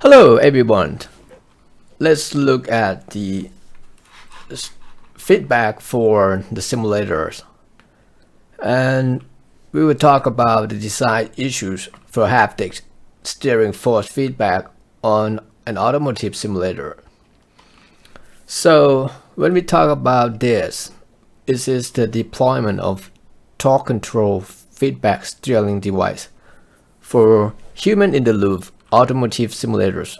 Hello everyone. Let's look at the feedback for the simulators, and we will talk about the design issues for haptic steering force feedback on an automotive simulator. So when we talk about this is the deployment of torque control feedback steering device for human-in-the-loop automotive simulators.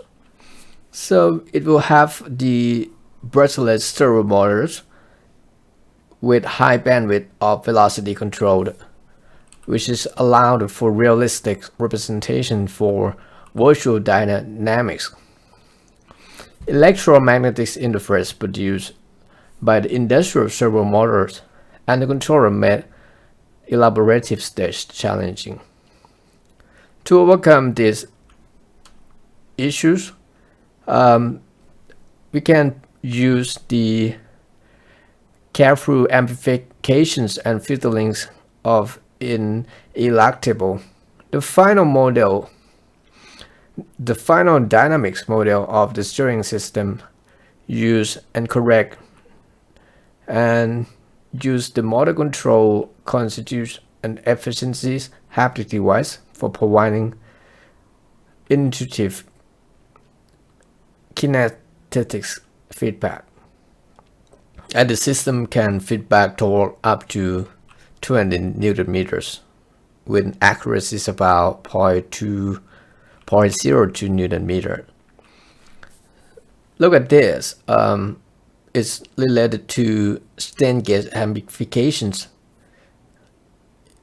So it will have the brushless servo motors with high bandwidth of velocity control, which is allowed for realistic representation for virtual dynamics. Electromagnetic interface produced by the industrial servo motors and the controller made elaborative stage challenging. To overcome these issues, we can use the careful amplifications and filterings of ineluctable. The final dynamics model of the steering system use and correct and use the motor control constitutes an efficiencies haptic device for providing intuitive kinetics feedback. And the system can feedback torque up to 200 Newton meters with accuracies about 0.02 Newton meter. Look at this. It's related to stand gauge amplifications,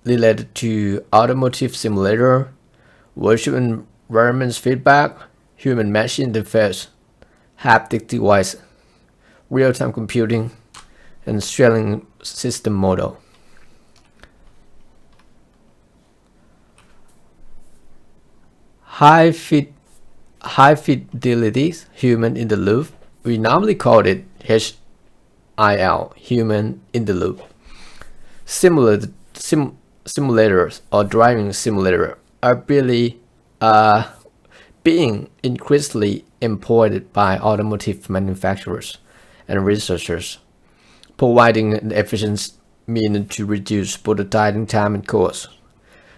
related to automotive simulator, virtual environments feedback, human machine interface, haptic device, real-time computing, and steering system model. High fidelity human in the loop. We normally call it HIL, human in the loop. Simulators or driving simulator are being increasingly employed by automotive manufacturers and researchers, providing an efficient means to reduce prototyping time and cost.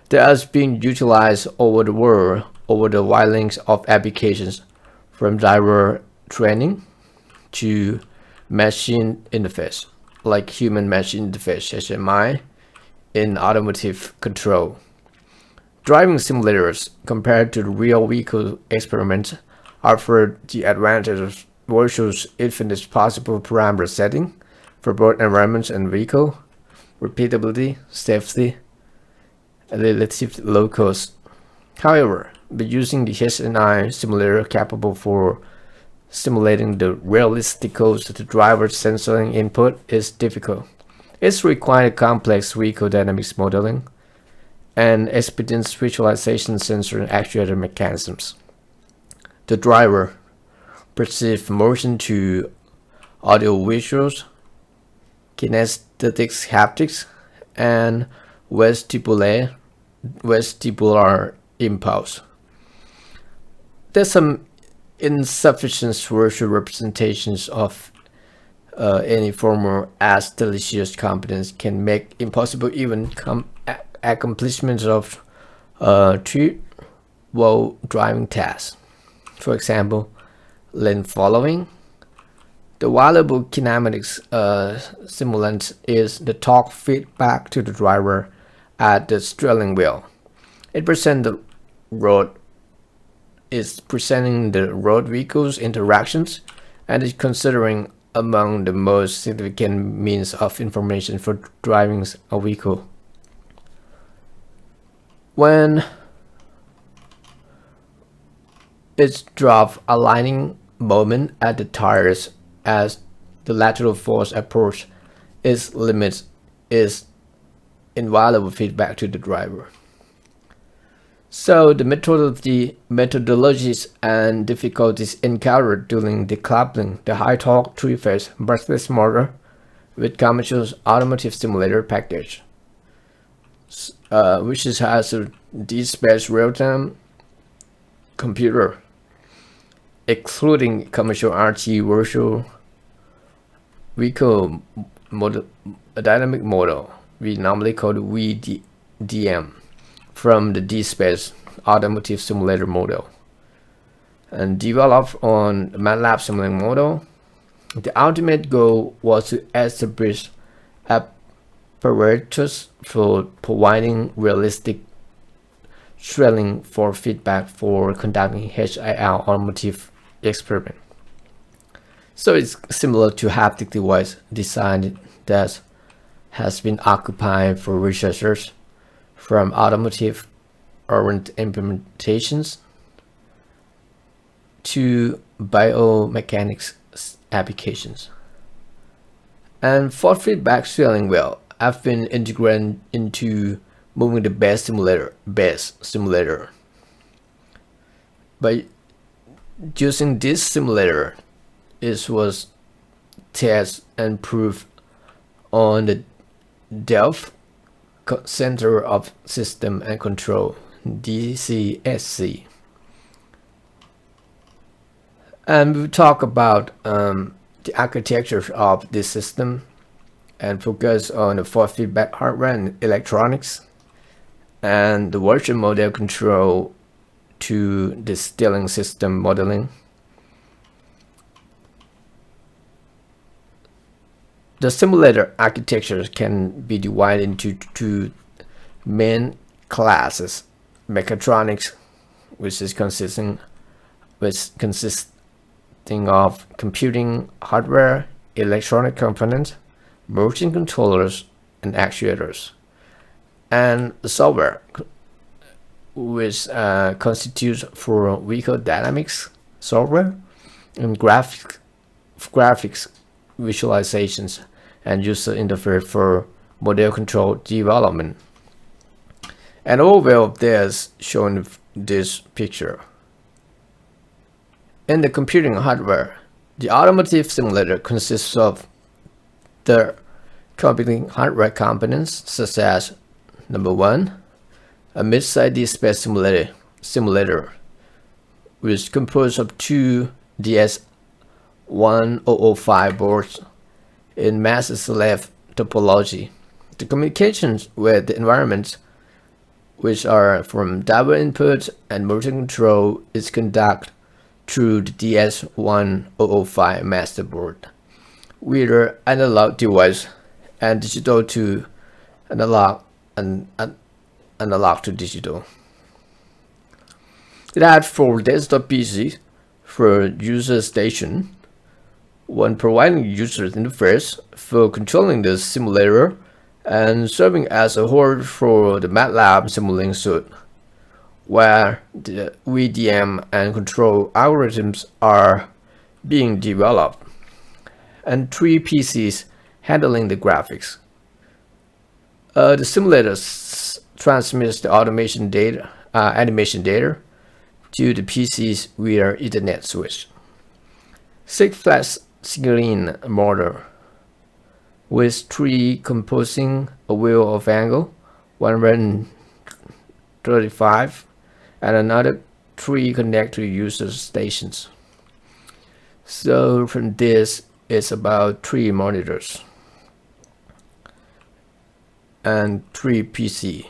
They are being utilized over the world over the wide range of applications, from driver training to machine interface, like human machine interface (HMI) in automotive control. Driving simulators, compared to the real vehicle experiments, offer the advantage of virtual infinite possible parameter setting for both environments and vehicle, repeatability, safety, and relative low cost. However, by using the HNI simulator capable for simulating the realistic cost of the driver's sensing input is difficult. It requires complex vehicle dynamics modeling and expedient visualization sensor and actuator mechanisms. The driver perceives motion to audio visuals, kinesthetics, haptics, and vestibular impulse. There's some insufficient virtual representations of any former as delicious competence can make impossible even accomplishments of true-world driving tasks. For example, lane following. The valuable kinematics simulant is the torque feedback to the driver at the steering wheel. It presents the road vehicles interactions and is considering among the most significant means of information for driving a vehicle. When its drop aligning moment at the tires as the lateral force approach its limits is invaluable feedback to the driver. So the methodologies and difficulties encountered during decoupling the high torque three-phase brushless motor with commercial automotive simulator package, which has a dispatch real-time computer excluding commercial RT virtual vehicle model, a dynamic model, we normally call VDM, from the D-Space Automotive Simulator model, and developed on the MATLAB simulating model. The ultimate goal was to establish apparatus for providing realistic thrilling for feedback for conducting HIL automotive experiment. So it's similar to haptic device design that has been occupied for researchers from automotive oriented implementations to biomechanics applications. And for feedback thrilling well, I've been integrated into moving the best simulator. By using this simulator, it was test and proof on the Delft Center of System and Control, DCSC. And we'll talk about the architecture of this system and focus on the force feedback hardware and electronics and the virtual model control to the steering system modeling. The simulator architecture can be divided into two main classes: mechatronics, which is consisting of computing hardware, electronic components, motion controllers, and actuators, and the software, which constitutes for vehicle dynamics software and graphics visualizations and user interface for model control development. An overview of this shown in this picture. In the computing hardware, the automotive simulator consists of the computing hardware components such as number 1, a mid-size D-Space simulator, which is composed of two DS1005 boards in master slave topology. The communications with the environment, which are from double input and motion control, is conducted through the DS1005 master board, with analog device and digital to analog and analog to digital. That for desktop PCs for user station, when providing user interface for controlling the simulator and serving as a host for the MATLAB simulating suite, where the VDM and control algorithms are being developed, and 3 PCs handling the graphics. The simulator transmits the animation data to the PCs via Ethernet switch. 6 flat screen monitor with 3 composing a wheel of angle 135 and another 3 connect to user stations. So from this it's about 3 monitors and 3 PC.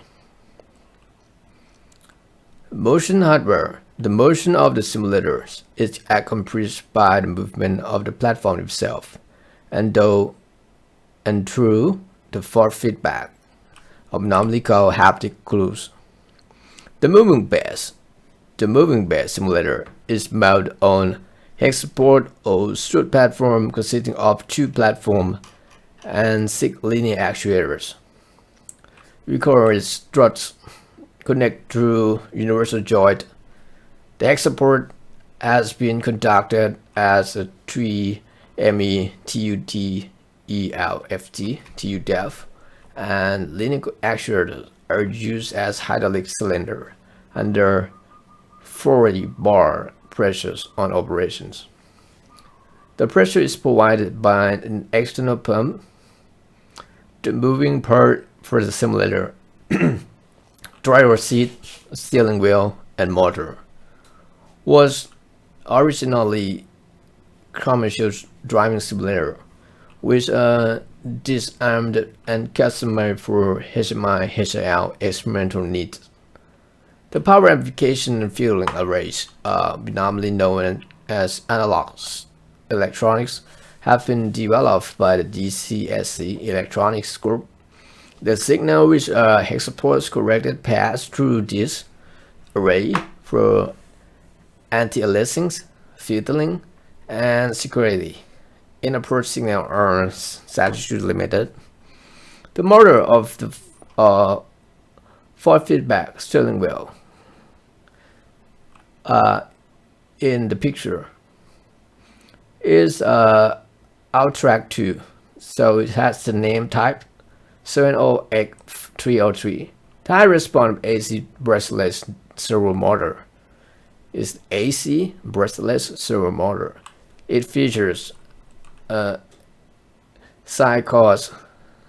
Motion hardware. The motion of the simulators is accomplished by the movement of the platform itself, and through the force feedback, normally called haptic clues. The moving base simulator is mounted on hexaport or strut platform consisting of 2 platforms and 6 linear actuators. We call it struts connect through universal joint. The hexaport has been conducted as a 3 METUDELFT TUDEF, and linear actuators are used as hydraulic cylinder under 40 bar pressures on operations. The pressure is provided by an external pump. The moving part for the simulator, driver seat, steering wheel, and motor was originally commercial driving simulator, which disarmed and customized for HMI HL experimental needs. The power amplification and fueling arrays, normally known as analog electronics, have been developed by the DCSC Electronics Group. The signal which supports corrected paths through this array for anti-aliasing, filtering, and security. In-approach signal are statute limited. The motor of the forward feedback steering wheel in the picture is Outrack 2, so it has the name type 708-303. The high response AC brushless servo motor is AC brushless servo motor. It features Cycos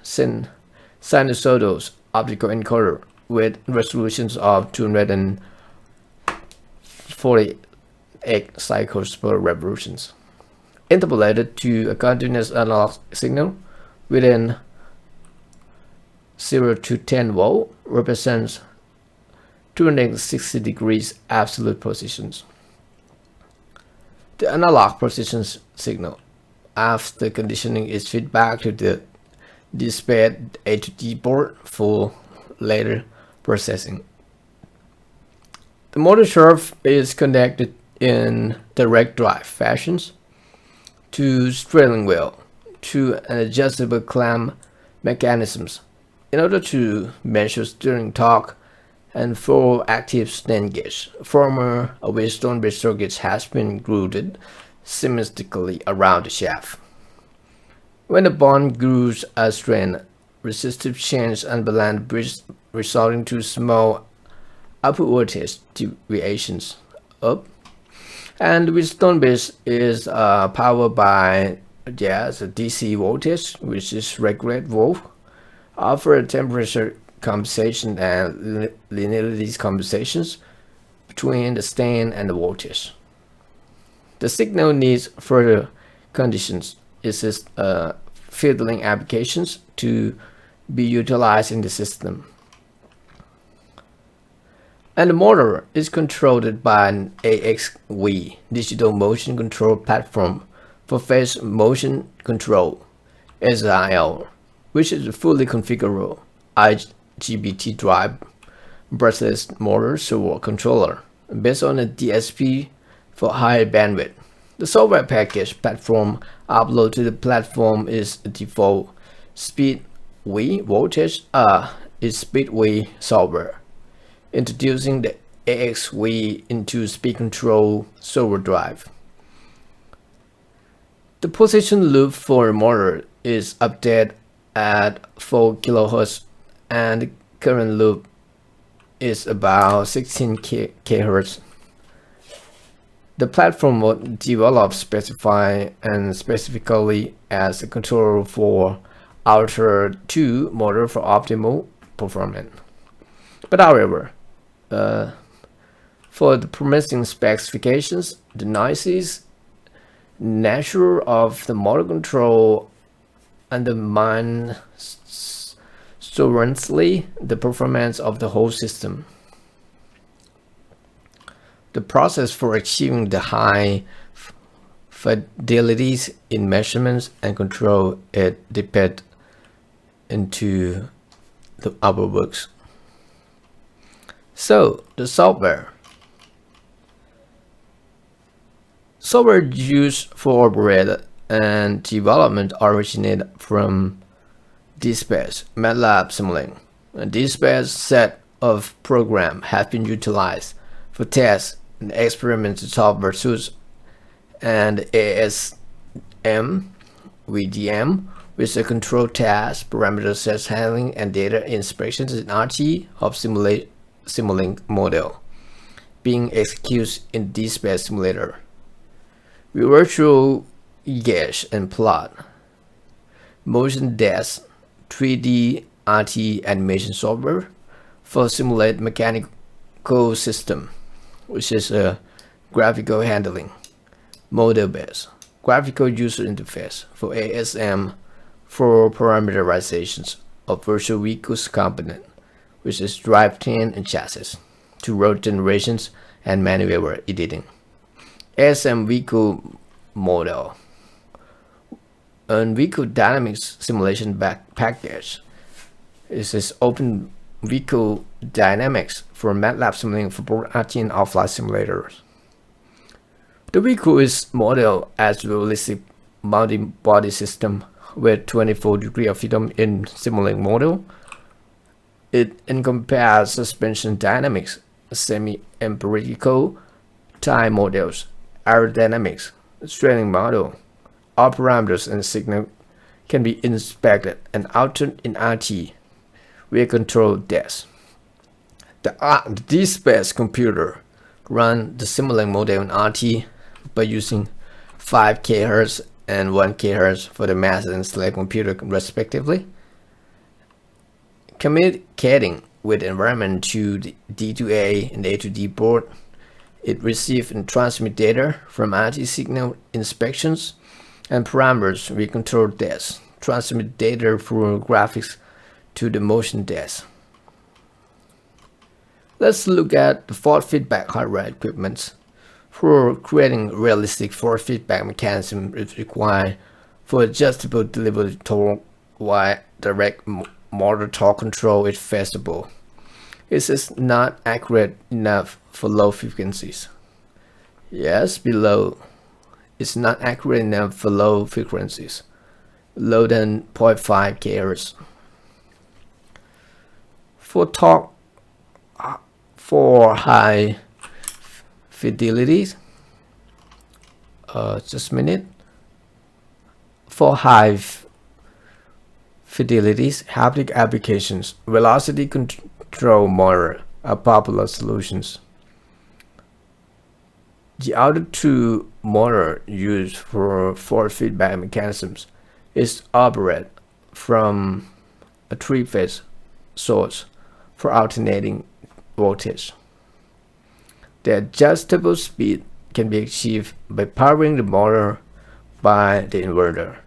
sinusoidal optical encoder with resolutions of 248 cycles per revolutions, interpolated to a continuous analog signal within 0 to 10 volt represents 260 degrees absolute positions. The analog position signal after conditioning is fed back to the displayed A to D board for later processing. The motor shaft is connected in direct drive fashions to steering wheel to an adjustable clamp mechanisms in order to measure steering torque and 4 active snap gauge. Former Wheatstone bridge circuits has been grooved symmetrically around the shaft. When the bond grooves are strained, resistive change unbalance the bridge, resulting to small output voltage deviations up. And Wheatstone bridge is powered by a DC voltage, which is regulated volt, offer temperature compensation and linearity compensations between the strain and the voltage. The signal needs further conditions is filtering applications to be utilized in the system. And the motor is controlled by an AXV digital motion control platform for phase motion control, which is a fully configurable IGBT drive brushless motor servo controller based on a DSP for higher bandwidth. The software package platform uploaded to the platform is a default Speedway voltage is Speedway software, introducing the AXV into speed control servo drive. The position loop for the motor is updated at 4 kHz and the current loop is about 16 kHz. The platform was developed specifically as a controller for Ultra 2 motor for optimal performance. But however, for the promising specifications, the noisy nature of the motor control undermines seriously the performance of the whole system. The process for achieving the high fidelities in measurements and control depends into the other works. So the software used for operator and development originated from DSpace MATLAB Simulink. A DSpace set of programs have been utilized for tests and experimental software suites, and ASM VDM with a control task, parameter set handling, and data inspections in RT of Simulink model being executed in DSpace simulator. We virtual gauge and plot motion desk 3D RT animation software for simulate mechanical system, which is a graphical handling. Model-based graphical user interface for ASM for parameterizations of virtual vehicles component, which is drivetrain and chassis, to road generations and manual editing. ASM vehicle model and vehicle dynamics simulation package. This is open vehicle dynamics for MATLAB simulating for both RT and offline simulators. The vehicle is modeled as a realistic multi-body system with 24 degrees of freedom in simulating model. It encompasses suspension dynamics, semi-empirical time models, aerodynamics, steering model. All parameters and signal can be inspected and altered in RT via control desk. The D-Space computer runs the simulating model in RT by using 5 kHz and 1 kHz for the master and slave computer respectively. Communicating with the environment to the D2A and A2D board, it receives and transmits data from RT signal inspections and parameters via control desk, transmit data through graphics to the motion desk. Let's look at the force feedback hardware equipment. For creating realistic force feedback mechanism is required for adjustable delivery torque while direct motor torque control is feasible. It is not accurate enough for low frequencies. Yes, below. It's not accurate enough for low frequencies, lower than 0.5 kHz. For torque for high fidelities, just a minute. For high fidelities, haptic applications, velocity control motor are popular solutions. The other two motor used for force feedback mechanisms is operated from a 3-phase source for alternating voltage. The adjustable speed can be achieved by powering the motor by the inverter,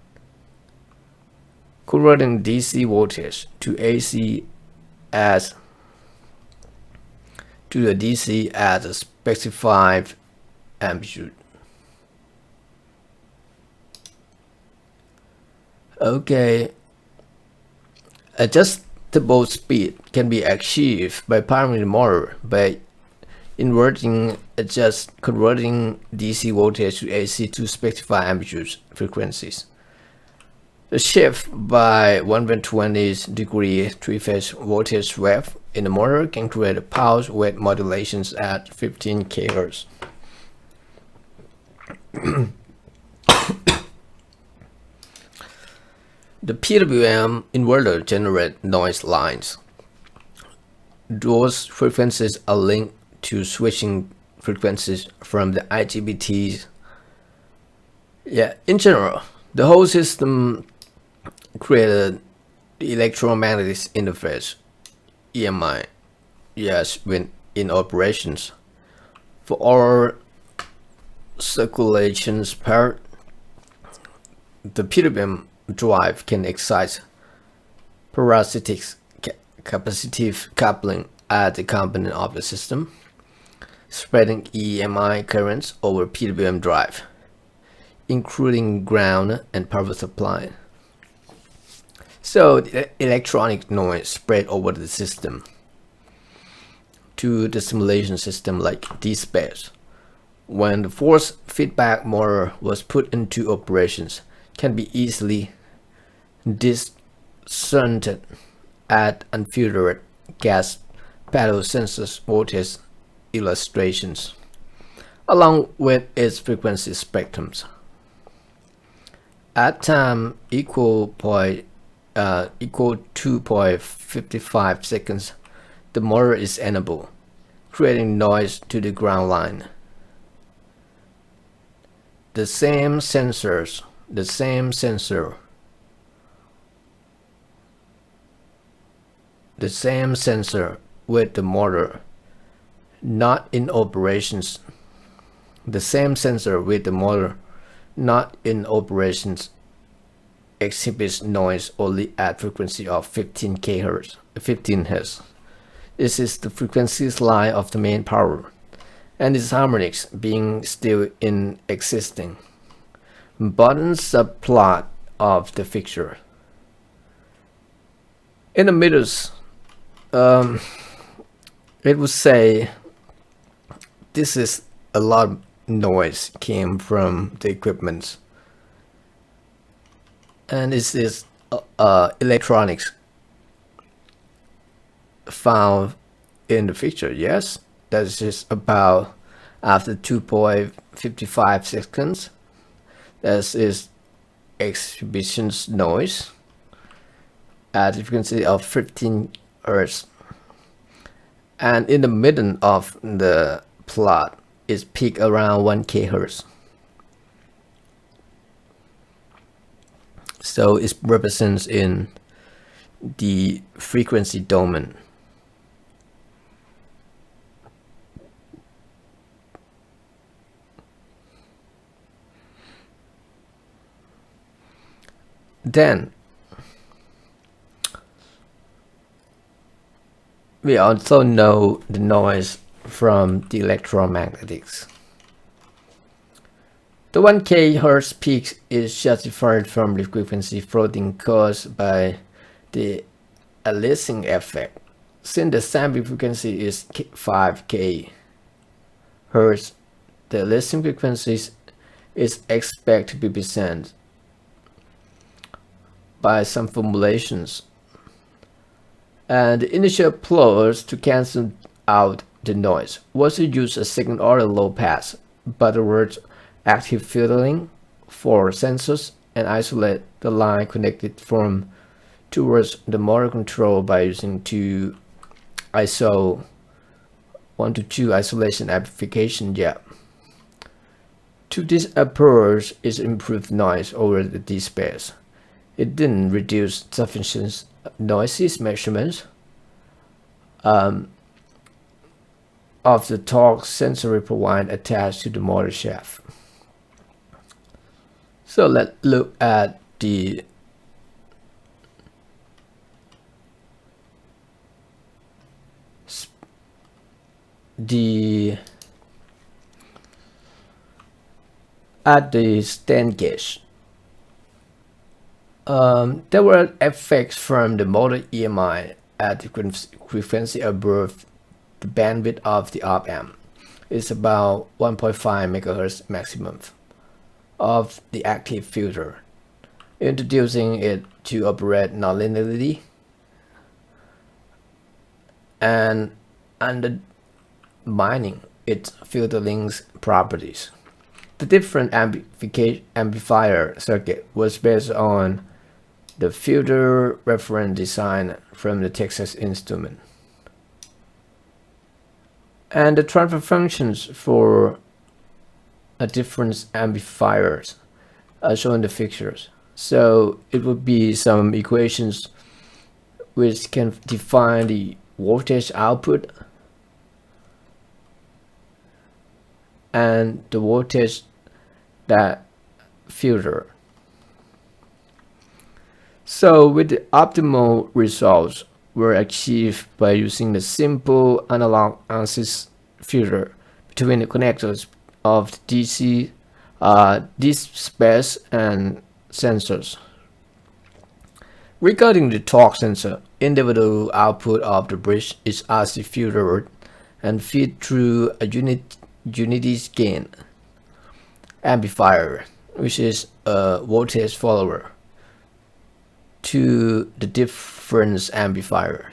converting DC voltage to AC as to the DC at a specified amplitude. Okay, adjustable speed can be achieved by powering the motor by converting DC voltage to AC to specify amplitude frequencies. The shift by 120-degree 3-phase voltage wave in the motor can create a pulse width modulations at 15 kHz. The PWM inverter generates noise lines. Those frequencies are linked to switching frequencies from the IGBTs. In general, the whole system created the electromagnetic interface (EMI) when in operations. For all circulations part, the PWM drive can excite parasitic capacitive coupling at the component of the system, spreading EMI currents over PWM drive, including ground and power supply. So the electronic noise spread over the system to the simulation system like D-Space. When the force feedback motor was put into operations, can be easily discerned at unfiltered gas pedal sensors voltage illustrations, along with its frequency spectrums. At time equal 2.55 seconds, the motor is enabled, creating noise to the ground line. The same sensor with the motor not in operations The same sensor with the motor not in operations exhibits noise only at frequency of 15 Hz. This is the frequency line of the main power, and its harmonics being still in existing. Bottom subplot of the figure. In the middle, it would say this is a lot of noise came from the equipment, and this is electronics found in the picture. Yes, that is just about after 2.55 seconds. That is exhibitions noise at a frequency of 15 Hz, and in the middle of the plot is peak around 1 kHz. So it represents in the frequency domain. Then we also know the noise from the electromagnetics. The 1 kHz peak is justified from the frequency floating caused by the aliasing effect. Since the sampling frequency is 5 kHz, the aliasing frequency is expected to be present by some formulations, and the initial applause to cancel out the noise was to use a second order low pass butterworth active filtering for sensors and isolate the line connected from towards the motor control by using 2 ISO 1 to 2 isolation amplification. To this approach is improved noise over the D-space. It didn't reduce sufficient noises measurements of the torque sensory profile attached to the motor shaft. So let's look at the stand gauge. There were effects from the motor EMI at the frequency above the bandwidth of the op-amp. It's about 1.5 MHz maximum of the active filter, introducing it to operate nonlinearly and undermining its filtering's properties. The different amplifier circuit was based on the filter reference design from the Texas Instrument, and the transfer functions for a different amplifiers are shown in the figures. So it would be some equations which can define the voltage output and the voltage that filter. So with the optimal results were achieved by using the simple analog ANSYS filter between the connectors of the DC, space and sensors. Regarding the torque sensor, individual output of the bridge is RC filtered and feed through a unity gain amplifier, which is a voltage follower, to the difference amplifier.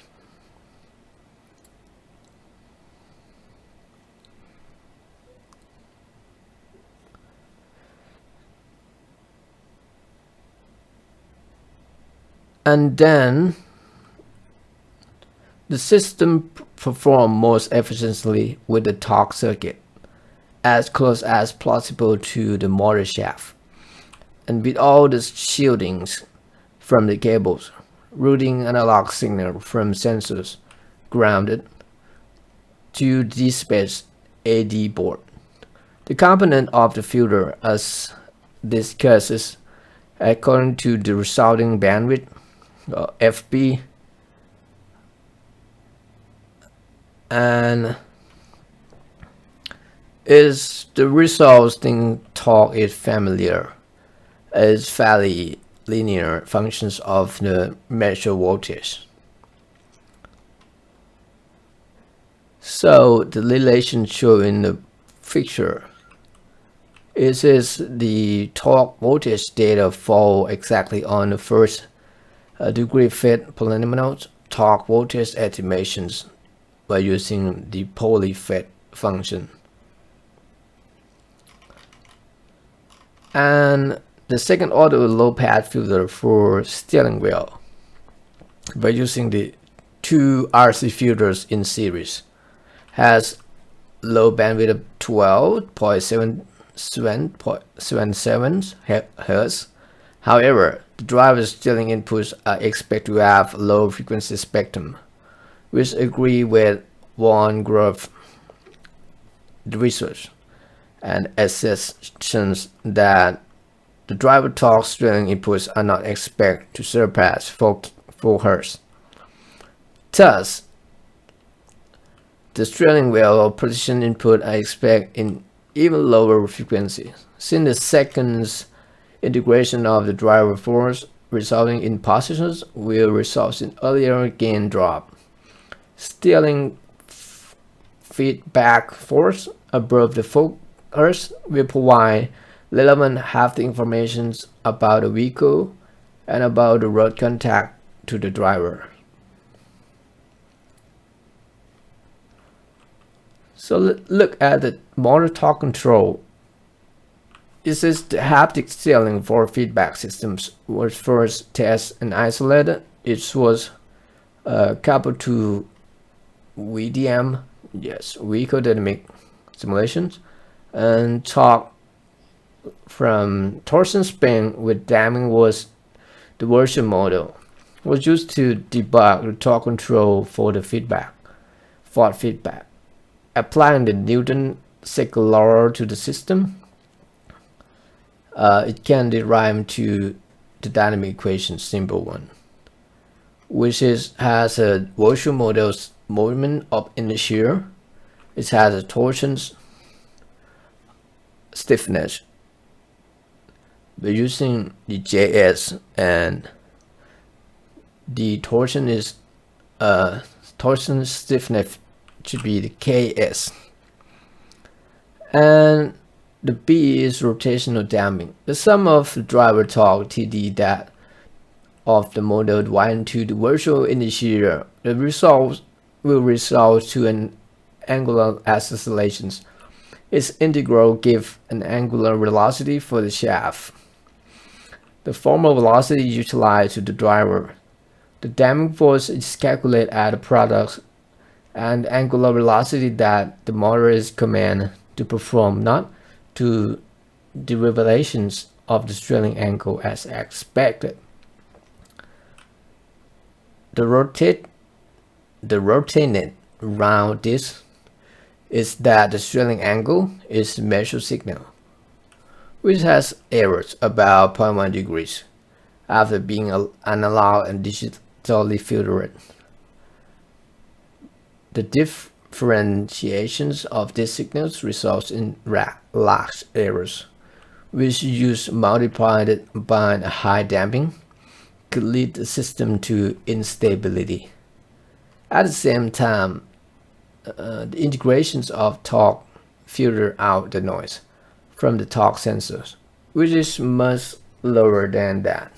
And then the system performed most efficiently with the torque circuit as close as possible to the motor shaft, and with all the shieldings from the cables, routing analog signal from sensors grounded to the space AD board, The component of the filter as discussed according to the resulting bandwidth, FB, and is the resulting torque is familiar. Is fairly linear functions of the measured voltage. So the relation shown in the picture is the torque voltage data fall exactly on the first degree fit polynomial torque voltage estimations by using the polyfit function. And the second order low pass filter for steering wheel by using the two RC filters in series has low bandwidth of 12.77 Hz. However, the driver's steering inputs are expected to have low frequency spectrum, which agree with one group research and assertions that the driver torque steering inputs are not expected to surpass 4 Hz. Thus, the steering wheel position input are expected in even lower frequency, since the second's integration of the driver force resulting in positions will result in earlier gain drop. Steering feedback force above the 4 Hz will provide relevant haptic information about the vehicle and about the road contact to the driver. So look at the motor torque control. This is the haptic steering for feedback systems was first tested and isolated. It was coupled to VDM, vehicle dynamic simulations, and torque from torsion spin with damping was the version model. Was used to debug the torque control for the fault feedback. Applying the Newton cycle law to the system, it can derive to the dynamic equation, simple one, which has a version model's moment of inertia. It has a torsion stiffness. By using the JS, and the torsion stiffness should be the KS, and the B is rotational damping. The sum of the driver torque TD that of the model divided to the virtual initiator, the result will result to an angular accelerations. Its integral give an angular velocity for the shaft. The formal velocity utilized to the driver. The damping force is calculated at the product and angular velocity that the motor is commanded to perform, not to derivations of the steering angle as expected. The rotated round this is that the steering angle is measured signal, which has errors about 0.1 degrees after being analog and digitally filtered. The differentiations of these signals results in large errors, which use multiplied by a high damping could lead the system to instability. At the same time, the integrations of torque filter out the noise from the torque sensors, which is much lower than the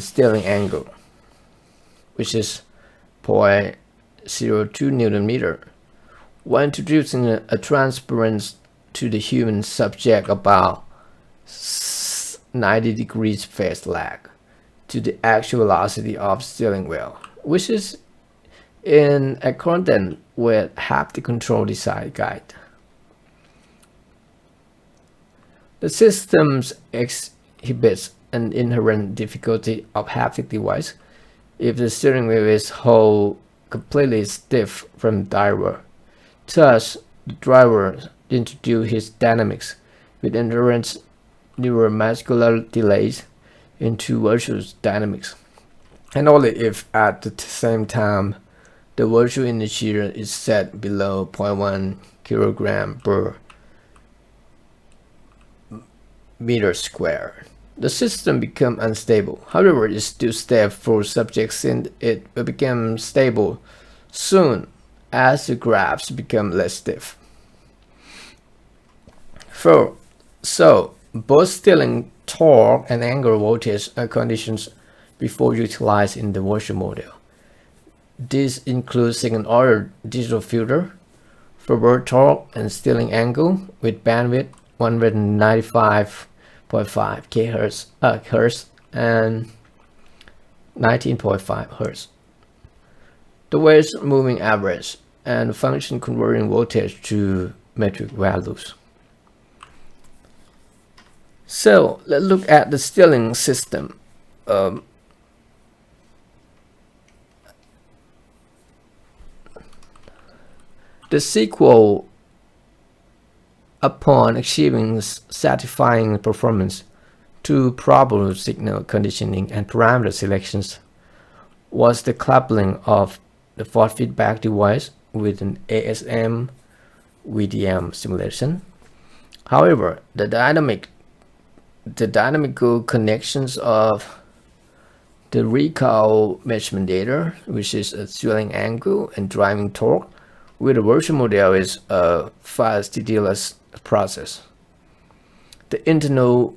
steering angle, which is 0.02 Newton meter. When introducing a transparency to the human subject about 90 degrees phase lag to the actual velocity of steering wheel, which is in accordance with haptic control design guide. The system exhibits an inherent difficulty of haptic device if the steering wheel is held completely stiff from the driver. Thus, the introduce his dynamics with inherent neuromuscular delays into virtual dynamics, and only if at the same time the virtual initiator is set below 0.1 kilogram per meter square. The system becomes unstable. However, it still stable for subjects since it will become stable soon as the graphs become less stiff. So, both steering torque and angular voltage are conditions before utilized in the virtual model. This includes second-order digital filter, forward torque and steering angle with bandwidth 195.5 kHz and 19.5 Hz. The wave's moving average and function converting voltage to metric values. So let's look at the steering system. The sequel, upon achieving satisfying performance to proper signal conditioning and parameter selections, was the coupling of the force feedback device with an ASM VDM simulation. However, the dynamical connections of the recall measurement data, which is a steering angle and driving torque, with a virtual model is a fastidious process. The internal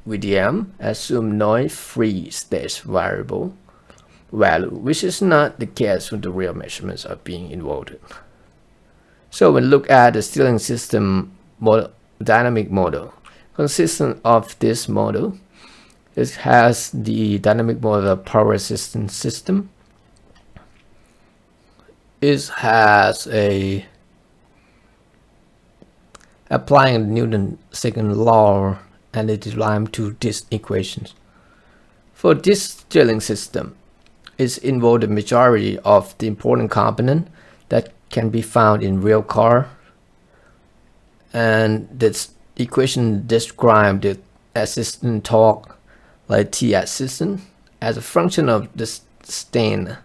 VDM assumes noise-free state variable value, which is not the case when the real measurements are being involved. So when we look at the steering system model, dynamic model, consistent of this model, it has the dynamic model power assistance system. It has applying Newton's second law and it derived to these equations. For this steering system, it involves the majority of the important component that can be found in real car, and this equation describes the assistant torque, like T assistant, as a function of the strain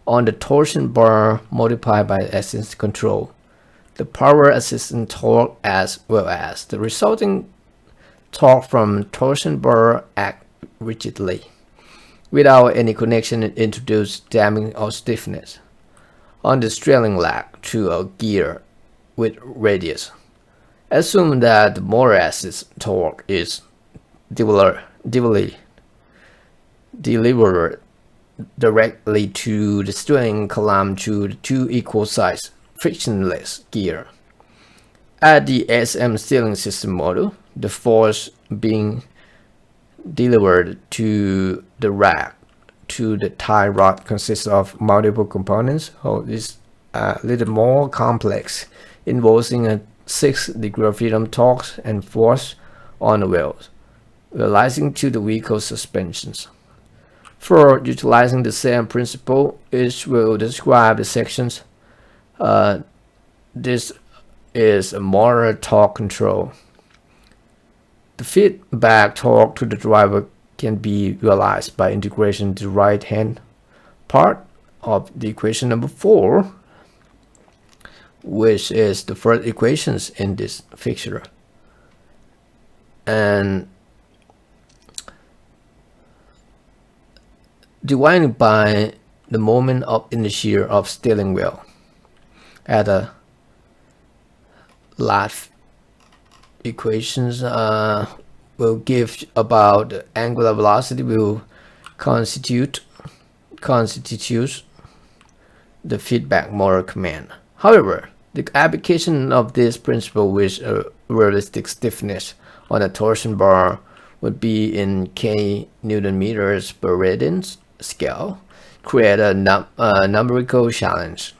on the torsion bar multiplied by assistance control, the power assistant torque, as well as the resulting torque from torsion bar act rigidly without any connection introduced damping or stiffness on the steering leg to a gear with radius. Assume that the motor assist torque is delivered directly to the steering column to the two equal size frictionless gear. At the SM steering system model, the force being delivered to the rack to the tie rod consists of multiple components. So it's a little more complex, involving a 6-degree of freedom torque and force on the wheels, realizing to the vehicle suspensions. For utilizing the same principle, it will describe the sections. This is a motor torque control. The feedback torque to the driver can be realized by integration to the right-hand part of the equation number 4, which is the first equations in this figure. And divided by the moment of inertia of steering wheel at a last equations will give about the angular velocity will constitutes the feedback motor command. However, the application of this principle with a realistic stiffness on a torsion bar would be in k Newton meters per radian scale, create a numerical challenge.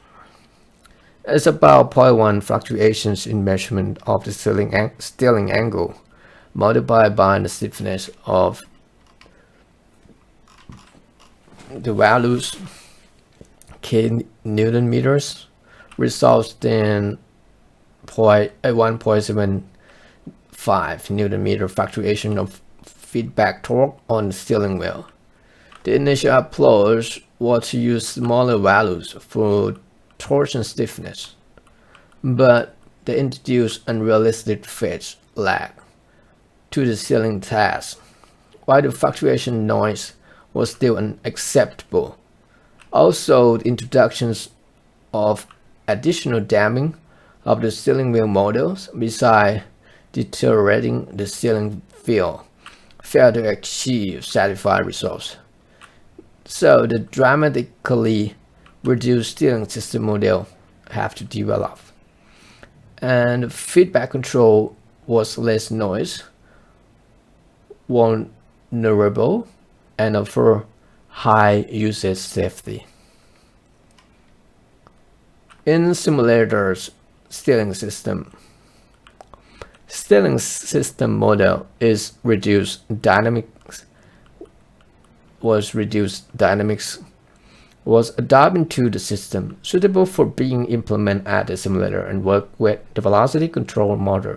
It's about 0.1 fluctuations in measurement of the steering angle multiplied by the stiffness of the values k Newton meters results in 1.75 Newton meter fluctuation of feedback torque on the steering wheel. The initial approach was to use smaller values for torsion stiffness, but they introduced unrealistic phase lag to the steering task, while the fluctuation noise was still unacceptable. Also, the introductions of additional damping of the steering wheel models, besides deteriorating the steering feel, failed to achieve satisfying results. So the dramatically reduced steering system model have to develop. And feedback control was less noise, vulnerable, and offer high usage safety. In simulators steering system model is reduced dynamics was adapted into the system, suitable for being implemented at the simulator and work with the velocity control model.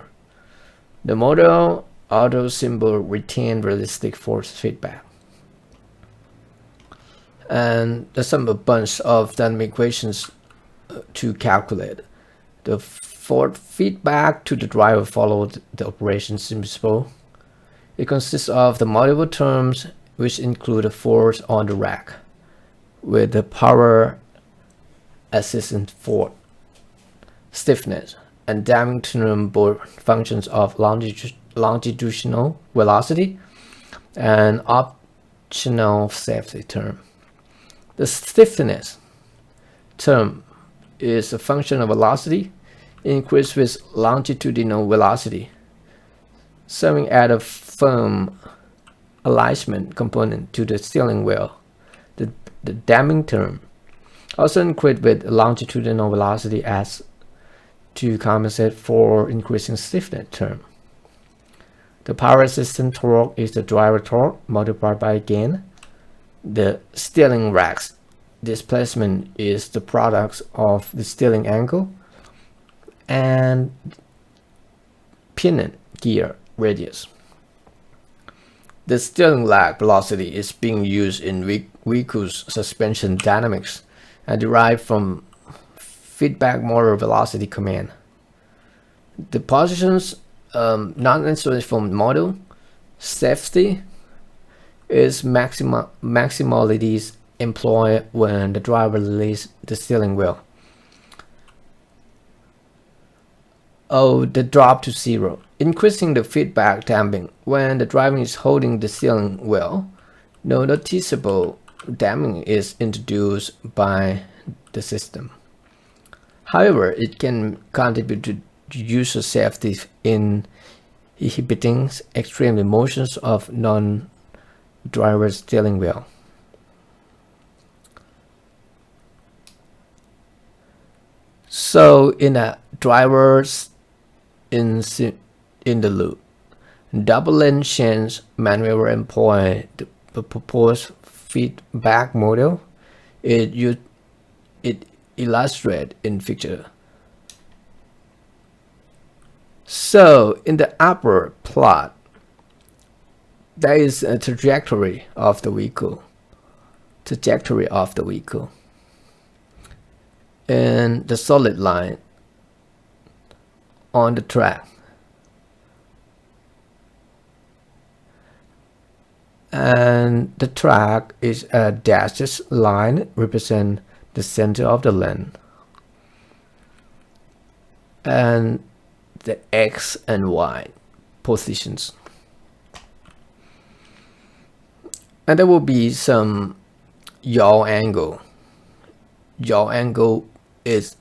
The model auto symbol retained realistic force feedback. And there's some a bunch of dynamic equations to calculate. The force feedback to the driver followed the operation principle. It consists of the multiple terms which include the force on the rack with the power assistant force, stiffness, and damping term, both functions of longitudinal velocity and optional safety term. The stiffness term is a function of velocity increased with longitudinal velocity, serving as a firm alignment component to the steering wheel. The damping term also increased with longitudinal velocity as to compensate for increasing stiffness term. The power assistant torque is the driver torque multiplied by gain. The steering rack's displacement is the product of the steering angle and pinion gear radius. The steering lag velocity is being used in vehicles' suspension dynamics and derived from feedback motor velocity command. The positions not necessarily from model safety is maximalities employed when the driver releases the steering wheel. The drop to zero, increasing the feedback damping when the driver is holding the steering wheel. No noticeable damping is introduced by the system. However, it can contribute to user safety in inhibiting extreme motions of non-driver steering wheel. So in a driver's in the loop, double lane change maneuver employ the proposed feedback model. It illustrated in figure. So in the upper plot, there is a trajectory of the vehicle. And the solid line on the track. And the track is a dashed line represent the center of the lane. And the X and Y positions. And there will be some yaw angle. Yaw angle is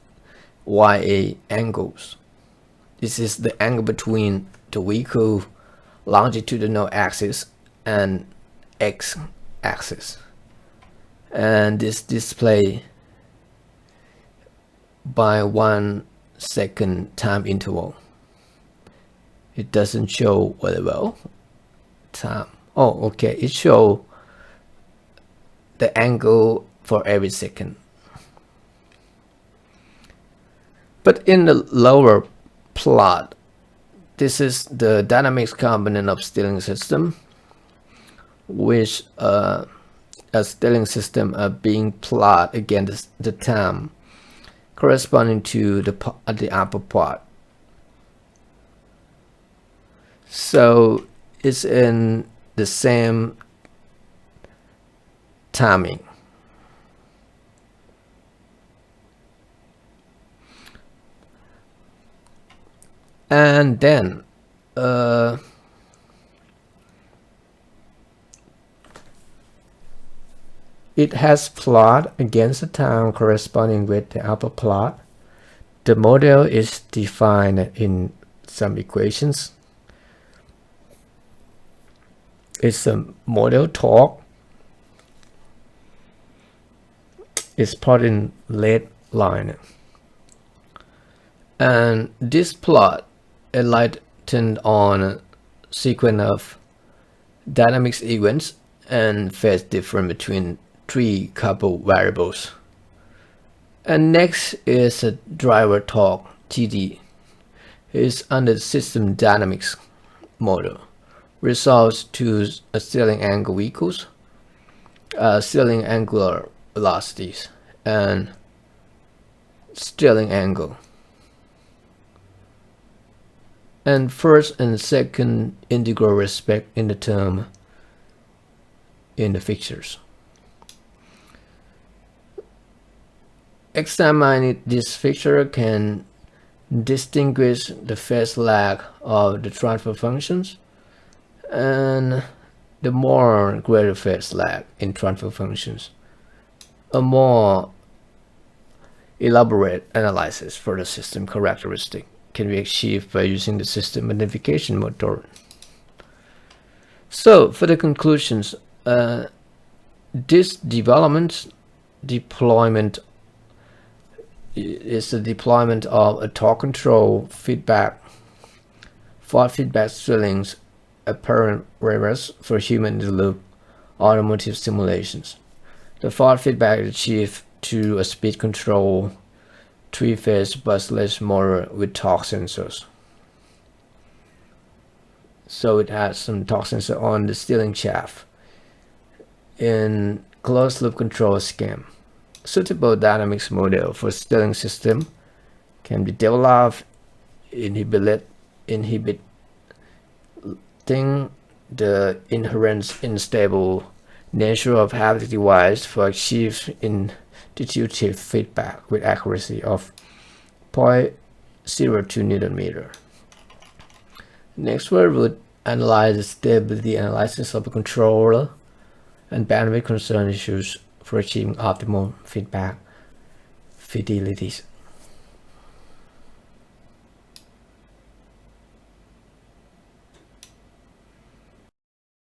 YA angles. This is the angle between the vehicle longitudinal axis and X axis. And this display by 1 second time interval. It doesn't show very well time. Oh, okay. It shows the angle for every second. But in the lower plot. This is the dynamics component of steering system, which a steering system being plotted against the time corresponding to the upper part. So it's in the same timing. And then it has plot against the time corresponding with the upper plot. The model is defined in some equations. It's a model torque. It's plotted in red line. And this plot enlightened on a sequence of dynamics events and phase difference between three coupled variables. And next is a driver torque TD. Is under the system dynamics model. Results to a steering angle equals steering angular velocities and steering angle. And first and second integral respect in the term in the fixtures. Examining this fixture can distinguish the phase lag of the transfer functions and the more greater phase lag in transfer functions. A more elaborate analysis for the system characteristic can be achieved by using the system magnification method. So for the conclusions, this deployment is the deployment of a torque control feedback, fault feedback steerings, apparent reverse for human in the loop automotive simulations. The fault feedback is achieved through a speed control 3-phase busless motor with torque sensors. So it has some torque sensor on the steering shaft. In closed loop control scheme, suitable dynamics model for steering system can be developed, inhibiting the inherent unstable nature of haptic device for achieve intuitive feedback with accuracy of 0.02 Newton meter. Next, we would analyze the stability analysis of a controller and bandwidth concern issues for achieving optimal feedback fidelities.